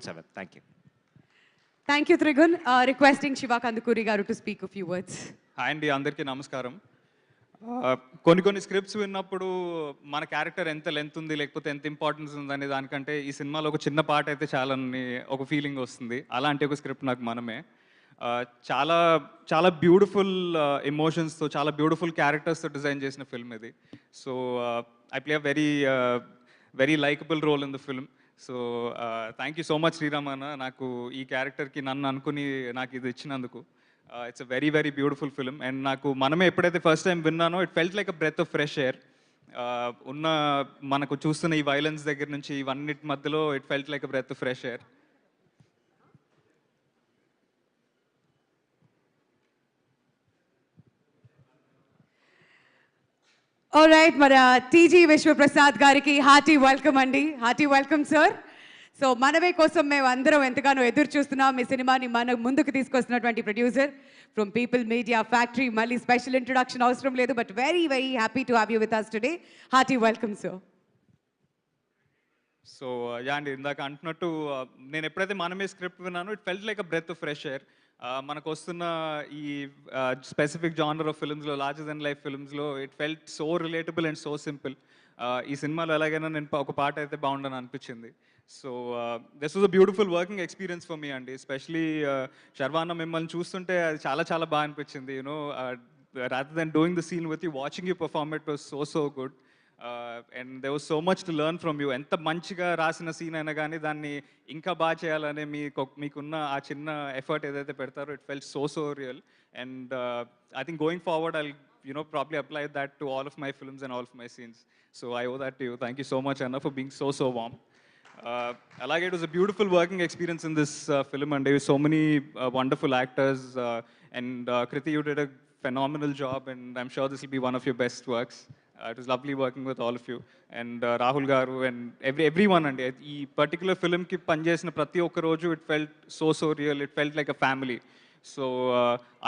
7. Thank you. Thank you, Trigun. Requesting Shiva Kandukuri garu to speak a few words. Hi అండి, అందరికీ నమస్కారం. కొన్ని scripts విన్నప్పుడు మన క్యారెక్టర్ ఎంత లెంత్ ఉంది లేకపోతే ఎంత ఇంపార్టెన్స్ ఉందనే దానికంటే ఈ సినిమాలో ఒక చిన్న పాట అయితే చాలని ఒక ఫీలింగ్ వస్తుంది. అలాంటి ఒక స్క్రిప్ట్ నాకు మనమే. చాలా చాలా బ్యూటిఫుల్ ఎమోషన్స్తో చాలా బ్యూటిఫుల్ క్యారెక్టర్స్తో డిజైన్ చేసిన ఫిల్మ్ ఇది. So I play a very likeable role in the film. So thank you so much Sriram అన్న, నాకు ఈ క్యారెక్టర్కి నన్ను అనుకుని నాకు ఇది ఇచ్చినందుకు. It's a very beautiful film. And నాకు మనమే ఎప్పుడైతే ఫస్ట్ టైం విన్నానో it felt like a breath of fresh air. ఉన్న మనకు చూస్తున్న ఈ వైలెన్స్ దగ్గర నుంచి ఇవన్నిటి మధ్యలో it felt like a breath of fresh air. All right, Mara TG Vishwaprasad gariki hearty welcome andi. Hearty welcome, sir. So మనమే కోసం మేము అందరం ఎంతగానో ఎదురు చూస్తున్నాం ఈ సినిమాని మన ముందుకు తీసుకొస్తున్నటువంటి producer from People Media Factory. మళ్ళీ స్పెషల్ ఇంట్రొడక్షన్ అవసరం లేదు, but very happy to have you with us today. Hearty welcome sir. So అండి, ఇందాక అంటున్నట్టు నేను ఎప్పుడైతే మనమే స్క్రిప్ట్ విన్నానో it felt like a breath of fresh air. మనకు వస్తున్న ఈ స్పెసిఫిక్ జానర్ ఆఫ్ ఫిల్మ్స్లో, లార్జర్ దెన్ లైఫ్ ఫిల్మ్స్లో it felt so relatable and so simple. ఈ సినిమాలో ఎలాగైనా నేను ఒక పాట అయితే బాగుండని అనిపించింది. So this was a beautiful working experience for me అండి. ఎస్పెషలీ శర్వాన్న మిమ్మల్ని చూస్తుంటే అది చాలా బాగా అనిపించింది. You know rather than doing the scene with you, watching you perform it was so good. And they was so much to learn from you. ఎంత మంచిగా రాసిన సీన్ అయినా కానీ దాన్ని ఇంకా బాగా చేయాలనే మీకున్న ఆ చిన్న ఎఫర్ట్ ఏదైతే పెడతారో it felt so real. And I think going forward I probably apply that to all of my films and all of my scenes. So I owe that to you. Thank you so much, Anna, for being so warm. Alage, it was a beautiful working experience in this film, and there were so many wonderful actors, and Kriti, you did a phenomenal job, and I'm sure this will be one of your best works. It was lovely working with all of you, and Rahul garu and everyone. And ee particular film ki panchesina prati okka roju it felt so real. It felt like a family. So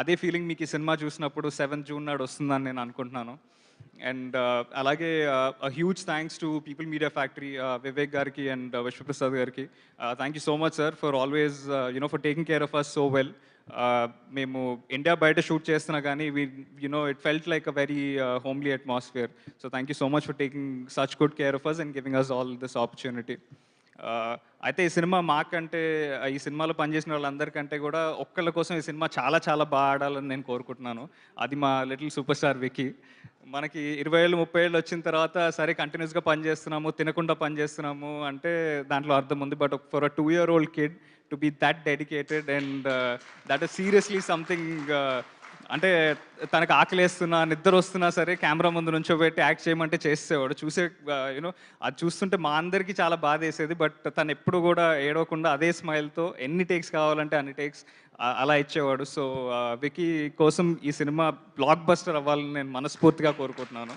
అదే feeling మీకు ఈ cinema చూసినప్పుడు 7th June నాడు వస్తుందని నేను అనుకుంటున్నాను. And అలాగే huge thanks to People Media Factory, Vivek గారికి అండ్ విశ్వప్రసాద్ గారికి. Thank you so much sir for always for taking care of us so well. మేము ఇండియా బయట షూట్ చేస్తున్నా కానీ it felt like a very homely atmosphere. So thank you so much for taking such good care of us and giving us all this opportunity. అయితే ఈ cinema మాకంటే, ఈ సినిమాలో పనిచేసిన వాళ్ళందరికంటే కూడా ఒక్కళ్ళ కోసం ఈ సినిమా చాలా బాగా ఆడాలని నేను కోరుకుంటున్నాను. అది మా లిటిల్ సూపర్ స్టార్ విక్కీ. మనకి 20 ఏళ్ళు 30 ఏళ్ళు వచ్చిన తర్వాత సరే కంటిన్యూస్గా పనిచేస్తున్నాము, తినకుండా పనిచేస్తున్నాము అంటే దాంట్లో అర్థం ఉంది. But for a 2-year-old kid to be that dedicated and that is seriously something. అంటే తనకు ఆకలేస్తున్నా నిద్ర వస్తున్నా సరే కెమెరా ముందు నుంచో పెట్టి యాక్ట్ చేయమంటే చేసేవాడు. అది చూస్తుంటే మా అందరికీ చాలా బాధ వేసేది. బట్ తను ఎప్పుడు కూడా ఏడవకుండా అదే స్మైల్తో ఎన్ని టేక్స్ కావాలంటే అన్ని టేక్స్ అలా ఇచ్చేవాడు. సో వికీ కోసం ఈ సినిమా బ్లాక్ బస్టర్ అవ్వాలని నేను మనస్ఫూర్తిగా కోరుకుంటున్నాను.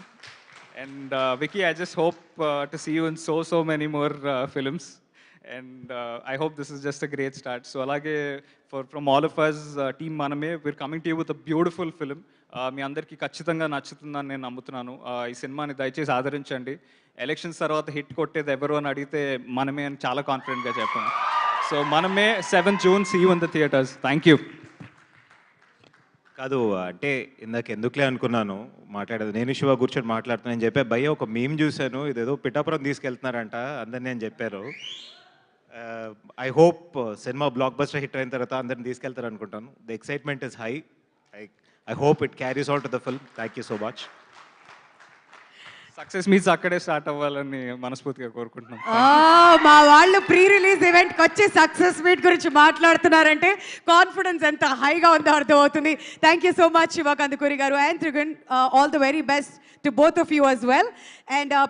And Vicky, I just hope to see you in so many more films. And I hope this is just a great start. So alage from all of us, team maname, we're coming to you with a beautiful film. మీ అందరికీ ఖచ్చితంగా నచ్చుతుందని నేను నమ్ముతున్నాను. ఈ సినిమాని దయచేసి ఆదరించండి. Elections తర్వాత హిట్ కొట్టేది ఎవరు అని అడిగితే మనమే అని చాలా కాన్ఫిడెంట్గా చెప్పాను. సో మనమే 7th June, see you in the theaters. Thank you. కాదు అంటే ఇందాక ఎందుకులే అనుకున్నాను మాట్లాడేది. నేను శివ కూర్చొని మాట్లాడుతున్నాను చెప్పే భయ్య ఒక మీమ్ చూశాను, ఇదేదో పిఠాపురం తీసుకెళ్తున్నారంట అందరిని నేను చెప్పారు. I hope cinema blockbuster hit అయిన తర్వాత అందరిని తీసుకెళ్తారు అనుకుంటాను. The excitement is high. I hope it carries on to the film. Thank you so much. Success meets అక్కడే స్టార్ట్ అవ్వాలని మనస్ఫూర్తిగా కోరుకుంటున్నాం. మా వాళ్ళు ప్రీ రిలీజ్ ఈవెంట్కి వచ్చి సక్సెస్ మీట్ గురించి మాట్లాడుతున్నారంటే కాన్ఫిడెన్స్ ఎంత హైగా ఉందో అర్థమవుతుంది. Thank you so much Shiva Kandukuri గారు and Trigun. All the very best to both of you as well. And